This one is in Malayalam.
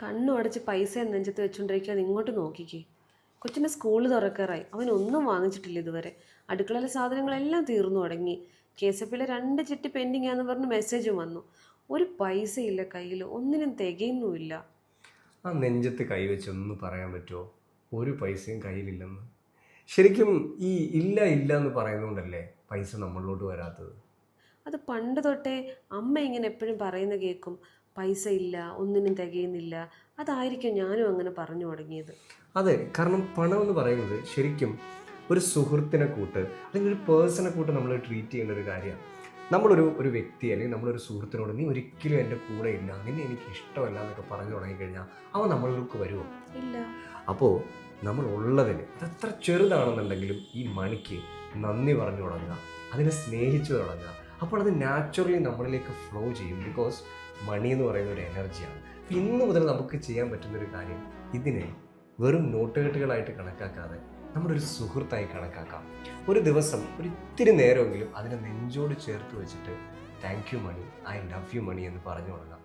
കണ്ണും അടച്ച് പൈസ നെഞ്ചത്ത് വെച്ചുകൊണ്ടിരിക്കാതെ ഇങ്ങോട്ട് നോക്കിക്കേ. കൊച്ചിൻ്റെ സ്കൂൾ തുറക്കാറായി, അവനൊന്നും വാങ്ങിച്ചിട്ടില്ല ഇതുവരെ. അടുക്കളയിലെ സാധനങ്ങളെല്ലാം തീർന്നു തുടങ്ങി. KSFBയിലെ 2 ചിട്ടി പെൻഡിങ് ആണെന്ന് പറഞ്ഞ് മെസ്സേജും വന്നു. ഒരു പൈസ ഇല്ല കയ്യിൽ, ഒന്നിനും തികയുന്നുമില്ല. ആ നെഞ്ചത്ത് കൈവച്ചൊന്ന് പറയാൻ പറ്റുമോ ഒരു പൈസയും കയ്യിലില്ലെന്ന്? ശരിക്കും ഈ ഇല്ല ഇല്ല എന്ന് പറയുന്നതുകൊണ്ടല്ലേ പൈസ നമ്മളിലോട്ട് വരാത്തത്? അത് പണ്ട് തൊട്ടേ അമ്മ ഇങ്ങനെ എപ്പോഴും പറയുന്ന കേൾക്കും, പൈസ ഇല്ല, ഒന്നിനും തികയുന്നില്ല. അതായിരിക്കും ഞാനും അങ്ങനെ പറഞ്ഞു തുടങ്ങിയത്. അതെ, കാരണം പണം എന്ന് പറയുന്നത് ശരിക്കും ഒരു സുഹൃത്തിനെ കൂട്ട് അല്ലെങ്കിൽ ഒരു പേഴ്സണെ കൂട്ട് നമ്മൾ ട്രീറ്റ് ചെയ്യേണ്ട ഒരു കാര്യമാണ്. നമ്മളൊരു വ്യക്തി അല്ലെങ്കിൽ നമ്മളൊരു സുഹൃത്തിനോട് നീ ഒരിക്കലും എൻ്റെ കൂടെ ഇല്ല, നിന്നെ എനിക്ക് ഇഷ്ടമല്ല എന്നൊക്കെ പറഞ്ഞു തുടങ്ങിക്കഴിഞ്ഞാൽ അവൻ നമ്മളിലേക്ക് വരുമോ? ഇല്ല. അപ്പോൾ നമ്മൾ ഉള്ളതിന് അതെത്ര ചെറുതാണെന്നുണ്ടെങ്കിലും ഈ മണിക്ക് നന്ദി പറഞ്ഞു തുടങ്ങുക, അതിനെ സ്നേഹിച്ചു തുടങ്ങുക. അപ്പോൾ അത് നാച്ചുറലി നമ്മളിലേക്ക് ഫ്ലോ ചെയ്യും. ബിക്കോസ് മണി എന്ന് പറയുന്ന ഒരു എനർജിയാണ്. അപ്പോൾ ഇന്ന് മുതൽ നമുക്ക് ചെയ്യാൻ പറ്റുന്നൊരു കാര്യം, ഇതിനെ വെറും നോട്ടുകെട്ടുകളായിട്ട് കണക്കാക്കാതെ നമ്മുടെ ഒരു സുഹൃത്തായി കണക്കാക്കാം. ഒരു ദിവസം ഒരു ഇത്തിരി നേരമെങ്കിലും അതിനെ നെഞ്ചോട് ചേർത്ത് വെച്ചിട്ട് thank you money, I love you money എന്ന് പറഞ്ഞു തുടങ്ങാം.